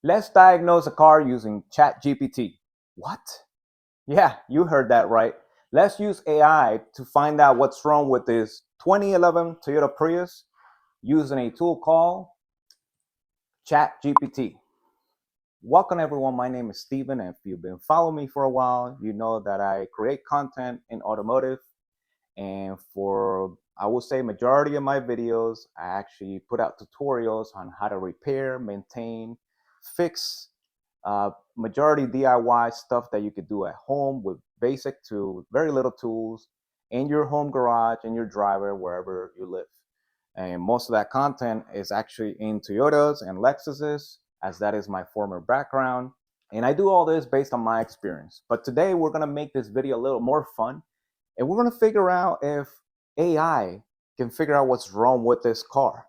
Let's diagnose a car using ChatGPT. What? Yeah, you heard that right. Let's use AI to find out what's wrong with this 2011 Toyota Prius using a tool called ChatGPT. Welcome everyone, my name is Steven, and if you've been following me for a while, you know that I create content in automotive, and for, I would say, majority of my videos, I actually put out tutorials on how to repair, maintain, fix, majority DIY stuff that you could do at home with basic to very little tools in your home garage, in your driveway, wherever you live. And most of that content is actually in Toyotas and Lexuses, as that is my former background. And I do all this based on my experience. But today we're gonna make this video a little more fun, and we're gonna figure out if AI can figure out what's wrong with this car.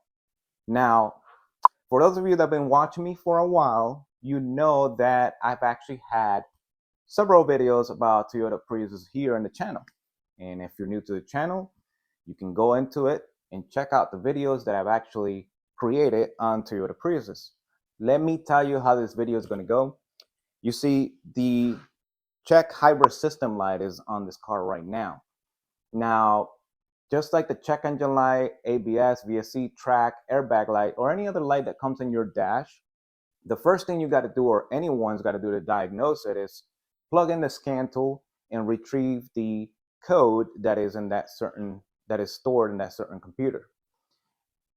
Now, for those of you that have been watching me for a while, you know that I've actually had several videos about Toyota Priuses here in the channel. And if you're new to the channel, you can go into it and check out the videos that I've actually created on Toyota Priuses. Let me tell you how this video is going to go. You see, the check hybrid system light is on this car right now. Now, just like the check engine light, ABS, VSC, track, airbag light, or any other light that comes in your dash, the first thing you got to do, or anyone's got to do to diagnose it, is plug in the scan tool and retrieve the code that is in that stored in that certain computer.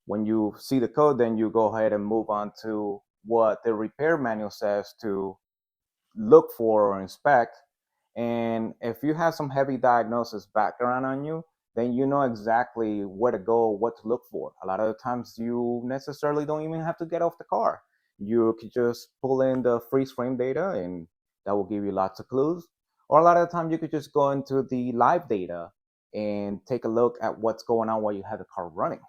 When you see the code, then you go ahead and move on to what the repair manual says to look for or inspect. And if you have some heavy diagnosis background on you, then you know exactly where to go, what to look for. A lot of the times you necessarily don't even have to get off the car. You could just pull in the freeze frame data, and that will give you lots of clues. Or a lot of the time you could just go into the live data and take a look at what's going on while you have the car running.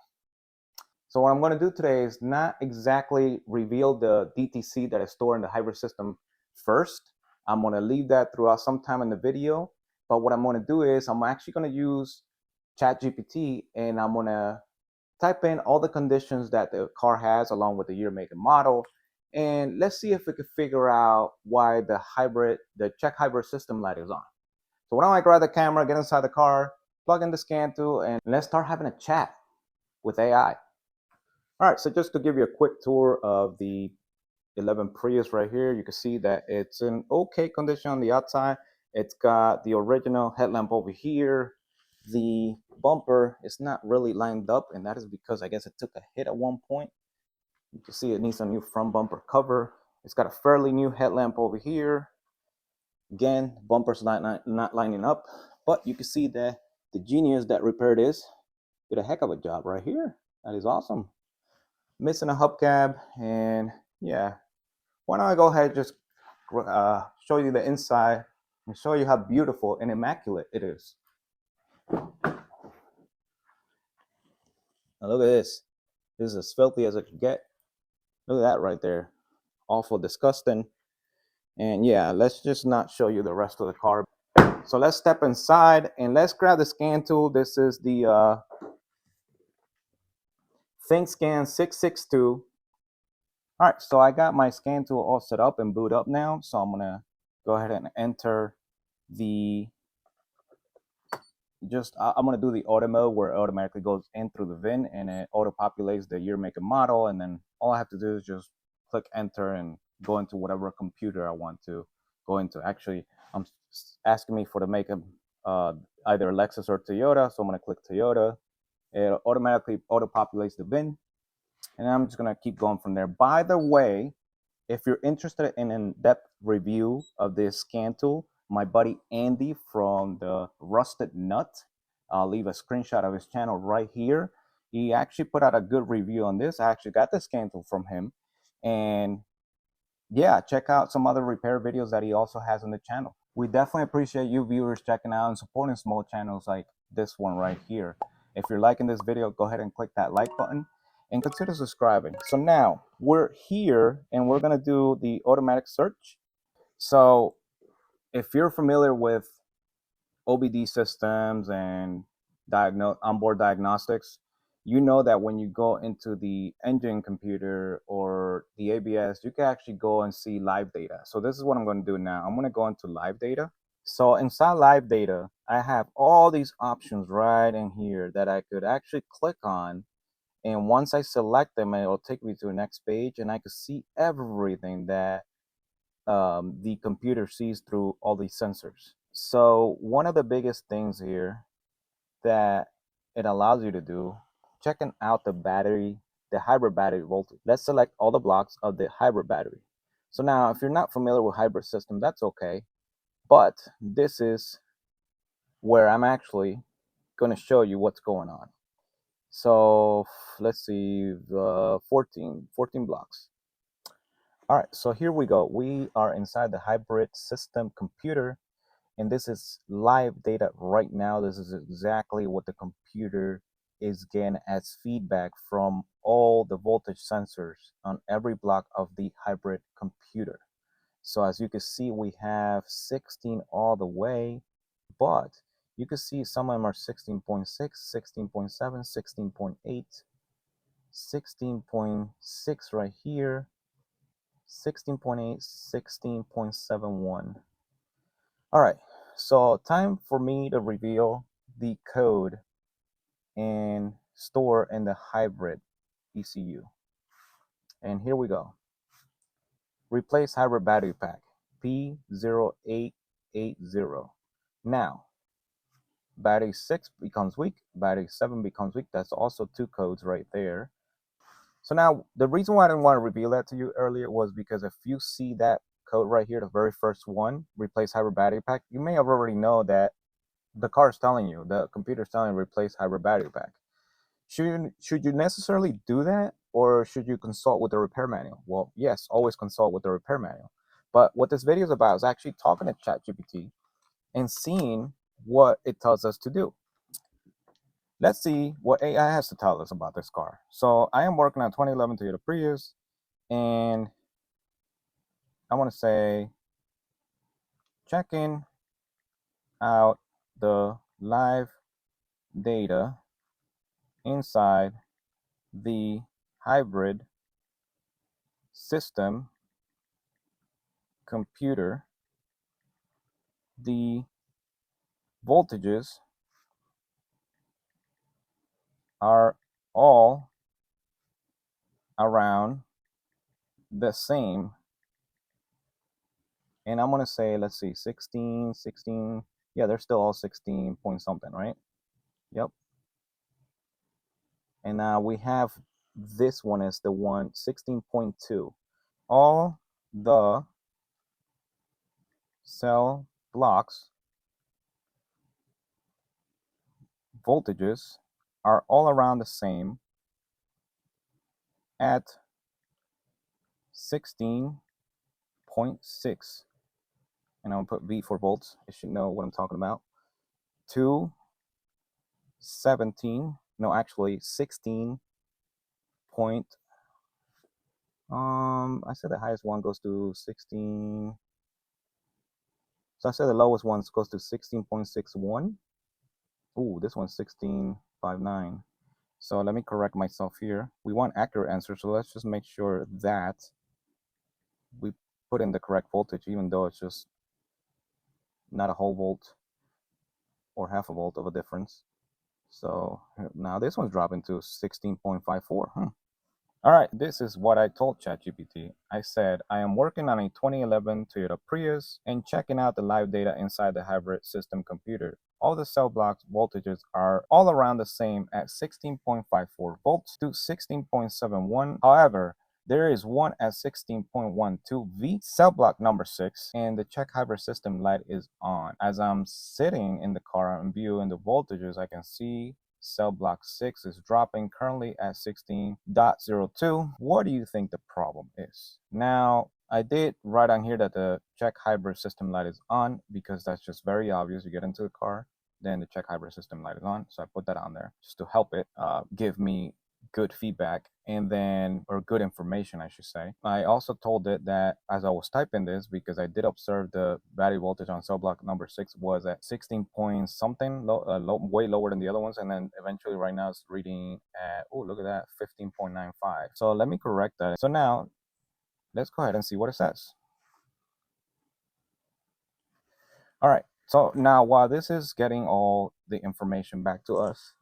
So what I'm going to do today is not exactly reveal the DTC that is stored in the hybrid system first. I'm going to leave that throughout some time in the video. But what I'm going to do is I'm actually going to use ChatGPT, and I'm going to type in all the conditions that the car has along with the year, make, and model. And let's see if we can figure out why the check hybrid system light is on. So why don't I grab the camera, get inside the car, plug in the scan tool, and let's start having a chat with AI. All right, so just to give you a quick tour of the 11 Prius right here, you can see that it's in okay condition on the outside. It's got the original headlamp over here. The bumper is not really lined up, and that is because I guess it took a hit at one point. You can see it needs a new front bumper cover. It's got a fairly new headlamp over here. Again, bumper's not lining up, but you can see that the genius that repaired this did a heck of a job right here. That is awesome. Missing a hubcap, and yeah, why don't I go ahead and just show you the inside and show you how beautiful and immaculate it is. Now look at this. This is as filthy as it could get. Look at that right there. Awful disgusting. And yeah, let's just not show you the rest of the car. So let's step inside and let's grab the scan tool. This is the ThinkScan 662. All right, so I got my scan tool all set up and boot up now. So I'm gonna go ahead and enter I'm gonna do the auto mode, where it automatically goes in through the VIN and it auto populates the year, make, and model. And then all I have to do is just click enter and go into whatever computer I want to go into. Actually, I'm asking me for the make of either Lexus or Toyota. So I'm gonna click Toyota. It automatically auto populates the VIN. And I'm just gonna keep going from there. By the way, if you're interested in an in-depth review of this scan tool, my buddy Andy from the Rusted Nut, I'll leave a screenshot of his channel right here. He actually put out a good review on this. I actually got the scan tool from him. And yeah, check out some other repair videos that he also has on the channel. We definitely appreciate you viewers checking out and supporting small channels like this one right here. If you're liking this video, go ahead and click that like button and consider subscribing. So now we're here and we're gonna do the automatic search. So if you're familiar with OBD systems and onboard diagnostics, you know that when you go into the engine computer or the ABS, you can actually go and see live data. So this is what I'm going to do now. I'm going to go into live data. So inside live data, I have all these options right in here that I could actually click on. And once I select them, it will take me to the next page, and I could see everything that the computer sees through all these sensors. So one of the biggest things here that it allows you to do, checking out the battery, the hybrid battery voltage. Let's select all the blocks of the hybrid battery. So now, if you're not familiar with hybrid system, that's okay. But this is where I'm actually going to show you what's going on. So let's see, 14 blocks. All right, so here we go. We are inside the hybrid system computer, and this is live data right now. This is exactly what the computer is getting as feedback from all the voltage sensors on every block of the hybrid computer. So as you can see, we have 16 all the way, but you can see some of them are 16.6, 16.7, 16.8, 16.6 right here, 16.8, 16.71. All right, so time for me to reveal the code and store in the hybrid ECU. And here we go. Replace hybrid battery pack, P0A80. Now, battery 6 becomes weak, battery 7 becomes weak. That's also two codes right there. So now, the reason why I didn't want to reveal that to you earlier was because if you see that code right here, the very first one, replace hybrid battery pack, you may have already know that the car is telling you, the computer is telling you replace hybrid battery pack. Should you necessarily do that, or should you consult with the repair manual? Well, yes, always consult with the repair manual. But what this video is about is actually talking to ChatGPT and seeing what it tells us to do. Let's see what AI has to tell us about this car. So I am working on 2011 Toyota Prius, and I want to say checking out the live data inside the hybrid system computer. The voltages are all around the same. And I'm going to say, let's see, 16, 16. Yeah, they're still all 16 point something, right? Yep. And now we have this one is the one 16.2. All the cell blocks voltages are all around the same at 16.6. And I'm gonna put V for volts. It should know what I'm talking about. To 17, no, actually 16 point, I said the highest one goes to 16. So I said the lowest one goes to 16.61. Ooh, this one's 16.59. So let me correct myself here. We want accurate answers, so let's just make sure that we put in the correct voltage, even though it's just not a whole volt or half a volt of a difference. So now this one's dropping to 16.54. All right, this is what I told ChatGPT. I said, I am working on a 2011 Toyota Prius and checking out the live data inside the hybrid system computer. All the cell blocks voltages are all around the same at 16.54 volts to 16.71. However, there is one at 16.12 V, cell block number 6, and the check hybrid system light is on. As I'm sitting in the car and viewing the voltages, I can see cell block 6 is dropping currently at 16.02. What do you think the problem is? Now, I did write on here that the check hybrid system light is on because that's just very obvious. You get into the car, then the check hybrid system light is on. So I put that on there just to help it give me good feedback and then, or good information, I should say. I also told it that as I was typing this, because I did observe the battery voltage on cell block number 6 was at 16 point something, way lower than the other ones, and then eventually right now it's reading at, oh, look at that, 15.95. So let me correct that. So now let's go ahead and see what it says. All right, so now while this is getting all the information back to us,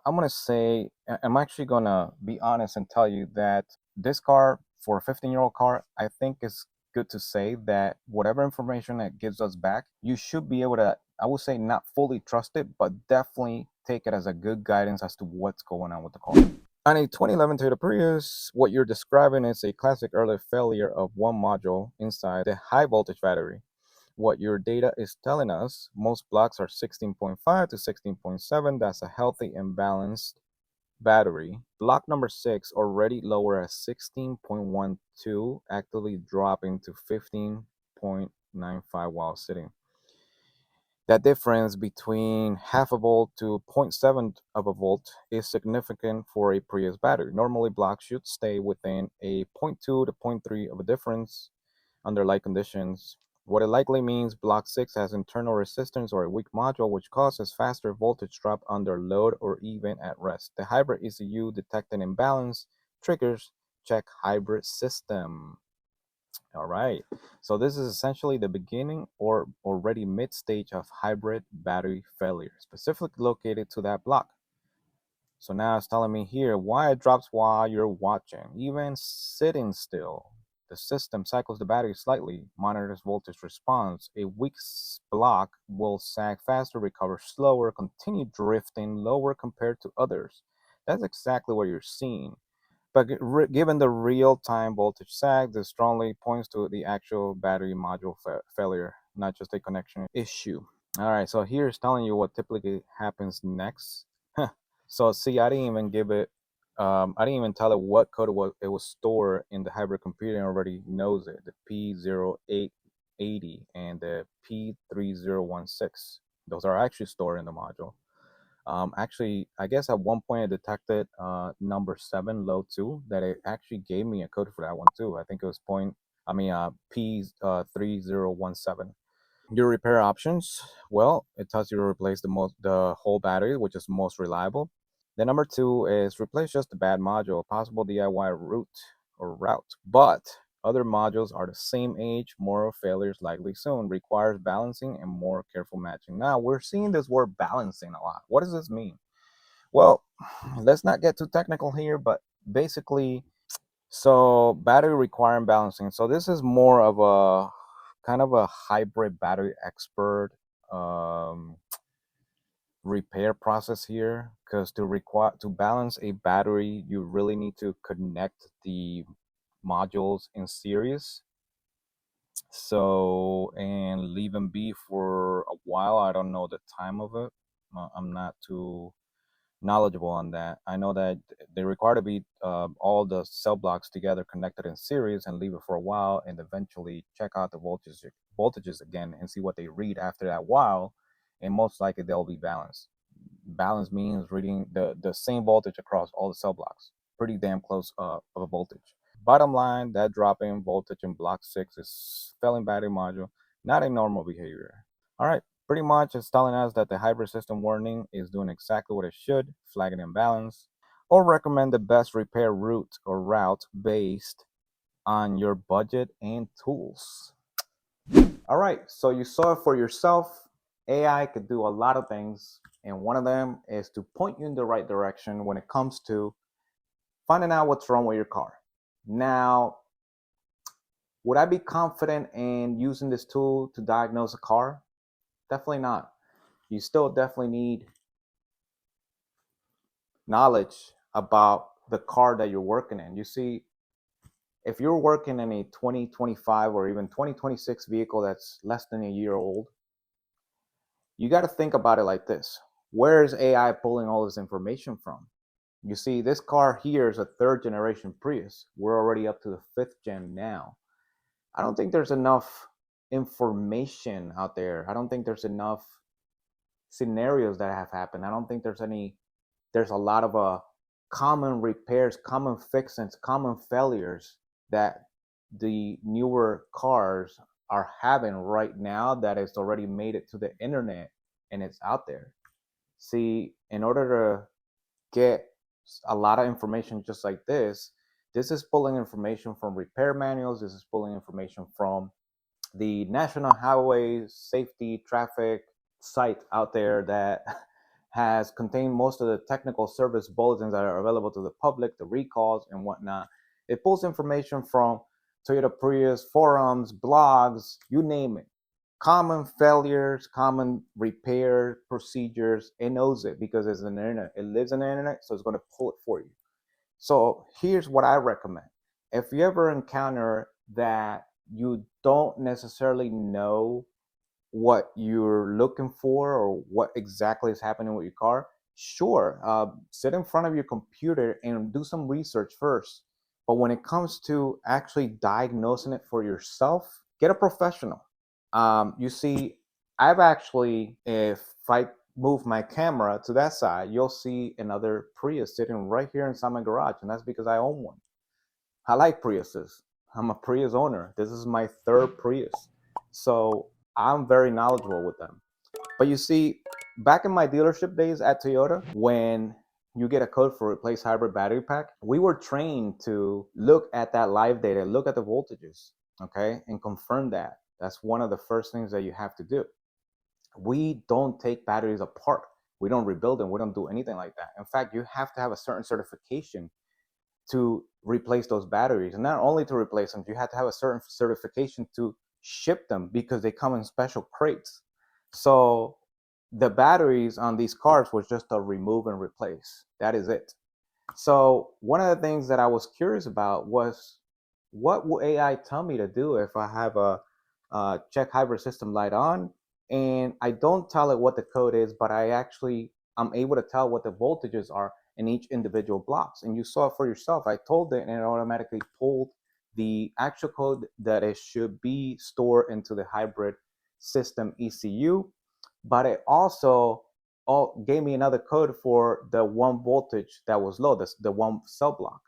I'm gonna say, I'm actually gonna be honest and tell you that this car, for a 15-year-old car, I think it's good to say that whatever information it gives us back, you should be able to, I would say, not fully trust it, but definitely take it as a good guidance as to what's going on with the car. On a 2011 Toyota Prius, what you're describing is a classic early failure of one module inside the high voltage battery. What your data is telling us, most blocks are 16.5 to 16.7. That's a healthy and balanced battery. Block number 6 already lower at 16.12, actively dropping to 15.95 while sitting. That difference between half a volt to 0.7 of a volt is significant for a Prius battery. Normally, blocks should stay within a 0.2 to 0.3 of a difference under light conditions. What it likely means, block 6 has internal resistance or a weak module, which causes faster voltage drop under load or even at rest. The hybrid ECU detecting imbalance triggers check hybrid system. All right, so this is essentially the beginning or already mid stage of hybrid battery failure, specifically located to that block. So now it's telling me here why it drops while you're watching, even sitting still. The system cycles the battery slightly, monitors voltage response. A weak block will sag faster, recover slower, continue drifting lower compared to others. That's exactly what you're seeing. But given the real-time voltage sag, this strongly points to the actual battery module failure, not just a connection issue. All right, so here's telling you what typically happens next. So see, I didn't even give it, I didn't even tell it what code it was stored in the hybrid computer, and already knows it, the P0A80 and the P3016. Those are actually stored in the module. Actually, I guess at one point I detected number 7 low 2, that it actually gave me a code for that one too. I think it was P3017. Your repair options, well, it tells you to replace the whole battery, which is most reliable. The number 2 is replace just the bad module, possible DIY route, but other modules are the same age, more failures likely soon, requires balancing and more careful matching. Now we're seeing this word balancing a lot. What does this mean? Well, let's not get too technical here, but basically, so battery requiring balancing. So this is more of a kind of a hybrid battery expert repair process here, because to balance a battery, you really need to connect the modules in series. So, and leave them be for a while. I don't know the time of it. I'm not too knowledgeable on that. I know that they require to be all the cell blocks together connected in series and leave it for a while, and eventually check out the voltages again and see what they read after that while, and most likely they'll be balanced. Balance means reading the same voltage across all the cell blocks, pretty damn close of a voltage. Bottom line, that drop in voltage in block 6 is failing battery module, not a normal behavior. All right, pretty much it's telling us that the hybrid system warning is doing exactly what it should, flagging imbalance, or recommend the best repair route based on your budget and tools. All right, so you saw it for yourself. AI could do a lot of things, and one of them is to point you in the right direction when it comes to finding out what's wrong with your car. Now, would I be confident in using this tool to diagnose a car? Definitely not. You still definitely need knowledge about the car that you're working in. You see, if you're working in a 2025 or even 2026 vehicle that's less than a year old, you got to think about it like this. Where is AI pulling all this information from? You see, this car here is a 3rd generation Prius. We're already up to the 5th gen now. I don't think there's enough information out there. I don't think there's enough scenarios that have happened. I don't think there's a lot of common repairs, common fixings, common failures that the newer cars are having right now that it's already made it to the internet and it's out there. See, in order to get a lot of information just like this is pulling information from repair manuals, this is pulling information from the National Highway Safety Traffic site out there that has contained most of the technical service bulletins that are available to the public, the recalls and whatnot. It pulls information from Toyota Prius forums, blogs, you name it. Common failures, common repair procedures. It knows it because it's an internet. It lives on the internet, so it's going to pull it for you. So here's what I recommend. If you ever encounter that you don't necessarily know what you're looking for or what exactly is happening with your car, sure, sit in front of your computer and do some research first. But when it comes to actually diagnosing it for yourself, get a professional. You see, I've actually, if I move my camera to that side, you'll see another Prius sitting right here inside my garage, and that's because I own one. I like Priuses. I'm a Prius owner. This is my third Prius. So I'm very knowledgeable with them. But you see, back in my dealership days at Toyota, when you get a code for replace hybrid battery pack, we were trained to look at that live data, look at the voltages, okay, and confirm that. That's one of the first things that you have to do. We don't take batteries apart. We don't rebuild them. We don't do anything like that. In fact, you have to have a certain certification to replace those batteries. And not only to replace them, you have to have a certain certification to ship them because they come in special crates. So the batteries on these cars was just a remove and replace. That is it. So one of the things that I was curious about was, what will AI tell me to do if I have a check hybrid system light on and I don't tell it what the code is, but I'm able to tell what the voltages are in each individual blocks. And you saw it for yourself. I told it and it automatically pulled the actual code that it should be stored into the hybrid system ECU, but it also gave me another code for the one voltage that was low, the one cell block.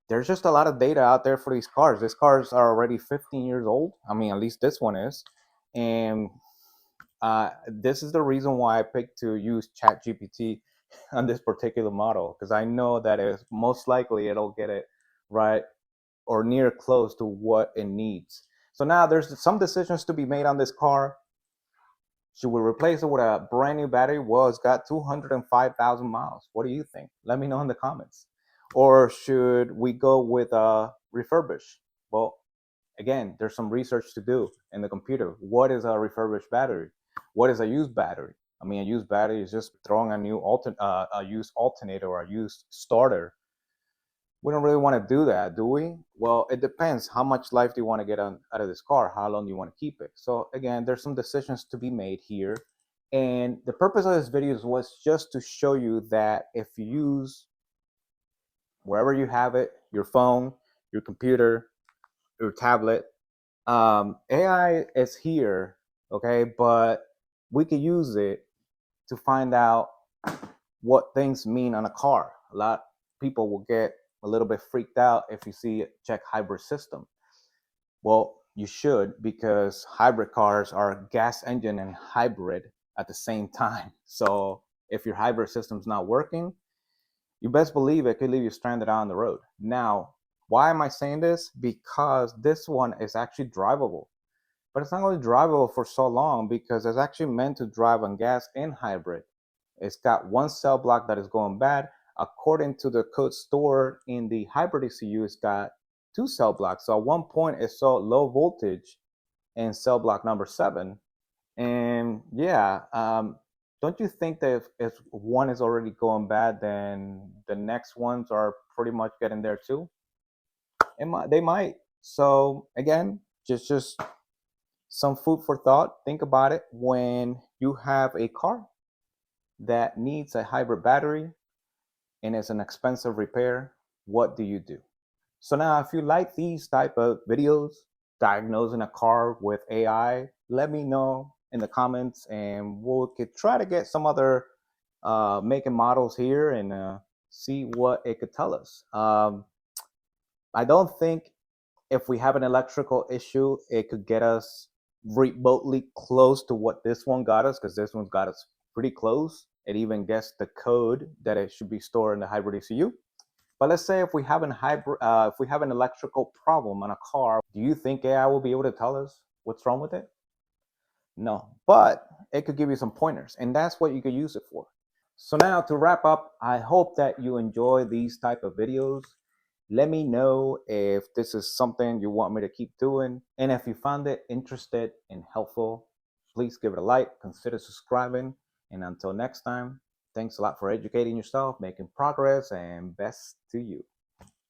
There's just a lot of data out there for these cars. These cars are already 15 years old. I mean, at least this one is. And this is the reason why I picked to use ChatGPT on this particular model, because I know that it's most likely it'll get it right or near close to what it needs. So now there's some decisions to be made on this car. Should we replace it with a brand new battery? Well, it's got 205,000 miles. What do you think? Let me know in the comments. Or should we go with a refurbish? Well, again, there's some research to do in the computer. What is a refurbished battery? What is a used battery? I mean, a used battery is just throwing a used alternator or a used starter. We don't really want to do that, do we? Well, it depends. How much life do you want to get out of this car? How long do you want to keep it? So again, there's some decisions to be made here. And the purpose of this video was just to show you that if you use, wherever you have it, your phone, your computer, your tablet, AI is here, okay? But we could use it to find out what things mean on a car. A lot of people will get a little bit freaked out if you see a check hybrid system. Well, you should, because hybrid cars are gas engine and hybrid at the same time. So if your hybrid system's not working, you best believe it could leave you stranded out on the road. Now, why am I saying this? Because this one is actually drivable. But it's not only drivable for so long because it's actually meant to drive on gas and hybrid. It's got one cell block that is going bad. According to the code stored in the hybrid ECU, it's got two cell blocks. So at one point it saw low voltage in cell block number 7. And yeah, don't you think that if one is already going bad, then the next ones are pretty much getting there too? They might. So again, just some food for thought. Think about it. When you have a car that needs a hybrid battery and it's an expensive repair, what do you do? So now, if you like these type of videos, diagnosing a car with AI, let me know in the comments and we could try to get some other making models here and see what it could tell us. I don't think if we have an electrical issue, it could get us remotely close to what this one got us, because this one's got us pretty close. It even guessed the code that it should be stored in the hybrid ECU. But let's say if we have if we have an electrical problem on a car, do you think AI will be able to tell us what's wrong with it? No, but it could give you some pointers, and that's what you could use it for. So now to wrap up, I hope that you enjoy these type of videos. Let me know if this is something you want me to keep doing. And if you found it interested and helpful, please give it a like, consider subscribing. And until next time, thanks a lot for educating yourself, making progress, and best to you.